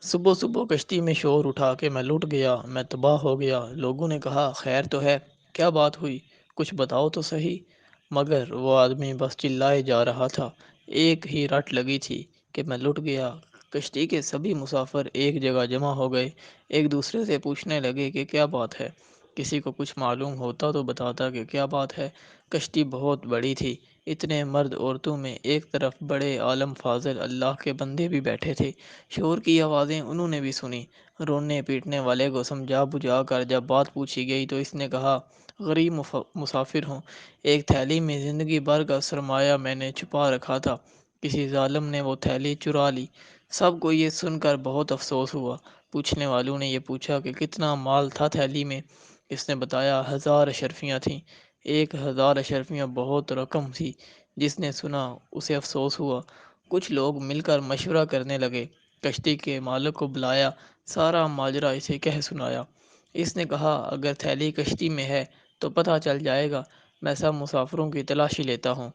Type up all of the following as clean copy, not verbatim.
صبح صبح کشتی میں شور اٹھا کہ میں لٹ گیا، میں تباہ ہو گیا۔ لوگوں نے کہا خیر تو ہے، کیا بات ہوئی، کچھ بتاؤ تو صحیح۔ مگر وہ آدمی بس چلائے جا رہا تھا، ایک ہی رٹ لگی تھی کہ میں لٹ گیا۔ کشتی کے سبھی مسافر ایک جگہ جمع ہو گئے، ایک دوسرے سے پوچھنے لگے کہ کیا بات ہے۔ کسی کو کچھ معلوم ہوتا تو بتاتا کہ کیا بات ہے۔ کشتی بہت بڑی تھی، اتنے مرد عورتوں میں ایک طرف بڑے عالم فاضل اللہ کے بندے بھی بیٹھے تھے۔ شور کی آوازیں انہوں نے بھی سنی۔ رونے پیٹنے والے کو سمجھا بجھا کر جب بات پوچھی گئی تو اس نے کہا غریب مسافر ہوں، ایک تھیلی میں زندگی بھر کا سرمایہ میں نے چھپا رکھا تھا، کسی ظالم نے وہ تھیلی چرا لی۔ سب کو یہ سن کر بہت افسوس ہوا۔ پوچھنے والوں نے یہ پوچھا کہ کتنا مال تھا تھیلی میں۔ اس نے بتایا 1000 اشرفیاں تھیں۔ 1000 اشرفیاں بہت رقم تھی۔ جس نے سنا اسے افسوس ہوا۔ کچھ لوگ مل کر مشورہ کرنے لگے، کشتی کے مالک کو بلایا، سارا ماجرا اسے کہہ سنایا۔ اس نے کہا اگر تھیلی کشتی میں ہے تو پتہ چل جائے گا، میں سب مسافروں کی تلاشی لیتا ہوں۔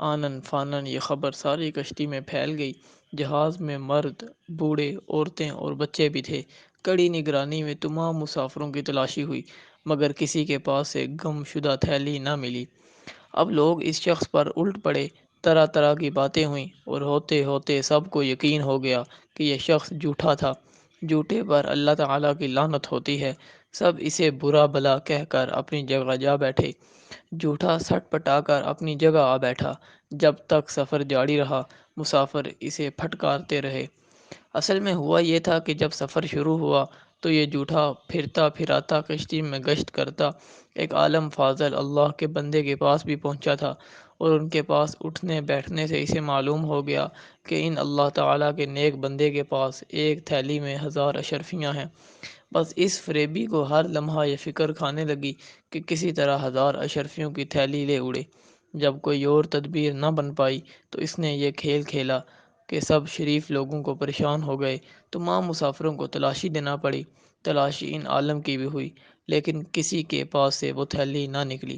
آنن فانن یہ خبر ساری کشتی میں پھیل گئی۔ جہاز میں مرد، بوڑھے، عورتیں اور بچے بھی تھے۔ کڑی نگرانی میں تمام مسافروں کی تلاشی ہوئی، مگر کسی کے پاس سے گم شدہ تھیلی نہ ملی۔ اب لوگ اس شخص پر الٹ پڑے، طرح طرح کی باتیں ہوئیں اور ہوتے ہوتے سب کو یقین ہو گیا کہ یہ شخص جھوٹا تھا۔ جھوٹے پر اللہ تعالیٰ کی لعنت ہوتی ہے۔ سب اسے برا بھلا کہہ کر اپنی جگہ جا بیٹھے۔ جھوٹا سٹ پٹا کر اپنی جگہ آ بیٹھا۔ جب تک سفر جاری رہا، مسافر اسے پھٹکارتے رہے۔ اصل میں ہوا یہ تھا کہ جب سفر شروع ہوا تو یہ جھوٹا پھرتا پھراتا کشتی میں گشت کرتا ایک عالم فاضل اللہ کے بندے کے پاس بھی پہنچا تھا، اور ان کے پاس اٹھنے بیٹھنے سے اسے معلوم ہو گیا کہ ان اللہ تعالیٰ کے نیک بندے کے پاس ایک تھیلی میں 1000 اشرفیاں ہیں۔ بس اس فریبی کو ہر لمحہ یہ فکر کھانے لگی کہ کسی طرح 1000 اشرفیوں کی تھیلی لے اڑے۔ جب کوئی اور تدبیر نہ بن پائی تو اس نے یہ کھیل کھیلا کہ سب شریف لوگوں کو پریشان ہو گئے۔ تمام مسافروں کو تلاشی دینا پڑی۔ تلاشی ان عالم کی بھی ہوئی، لیکن کسی کے پاس سے وہ تھیلی نہ نکلی۔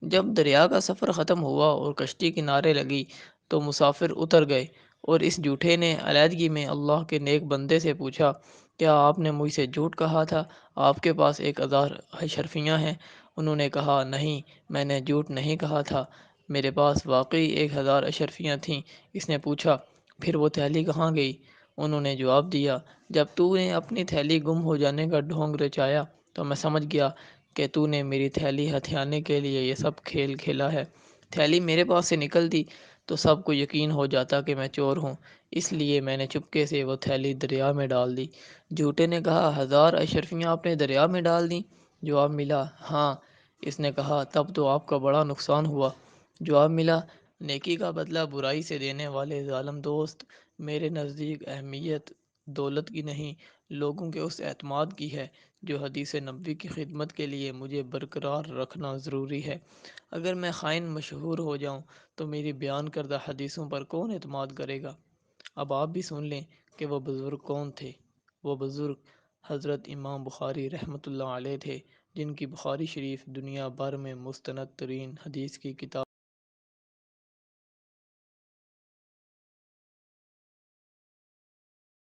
جب دریا کا سفر ختم ہوا اور کشتی کنارے لگی تو مسافر اتر گئے، اور اس جھوٹے نے علیحدگی میں اللہ کے نیک بندے سے پوچھا کیا آپ نے مجھ سے جھوٹ کہا تھا؟ آپ کے پاس 1000 اشرفیاں ہیں؟ انہوں نے کہا نہیں، میں نے جھوٹ نہیں کہا تھا، میرے پاس واقعی 1000 اشرفیاں تھیں۔ اس نے پوچھا پھر وہ تھیلی کہاں گئی؟ انہوں نے جواب دیا جب تو نے اپنی تھیلی گم ہو جانے کا ڈھونگ رچایا تو میں سمجھ گیا کہ تو نے میری تھیلی ہتھیانے کے لیے یہ سب کھیل کھیلا ہے۔ تھیلی میرے پاس سے نکلتی تو سب کو یقین ہو جاتا کہ میں چور ہوں، اس لیے میں نے چپکے سے وہ تھیلی دریا میں ڈال دی۔ جھوٹے نے کہا 1000 اشرفیاں آپ نے دریا میں ڈال دیں؟ جواب ملا ہاں۔ اس نے کہا تب تو آپ کا بڑا نقصان ہوا۔ جواب ملا نیکی کا بدلہ برائی سے دینے والے ظالم دوست، میرے نزدیک اہمیت دولت کی نہیں، لوگوں کے اس اعتماد کی ہے جو حدیث نبوی کی خدمت کے لیے مجھے برقرار رکھنا ضروری ہے۔ اگر میں خائن مشہور ہو جاؤں تو میری بیان کردہ حدیثوں پر کون اعتماد کرے گا؟ اب آپ بھی سن لیں کہ وہ بزرگ کون تھے۔ وہ بزرگ حضرت امام بخاری رحمۃ اللہ علیہ تھے، جن کی بخاری شریف دنیا بھر میں مستند ترین حدیث کی کتاب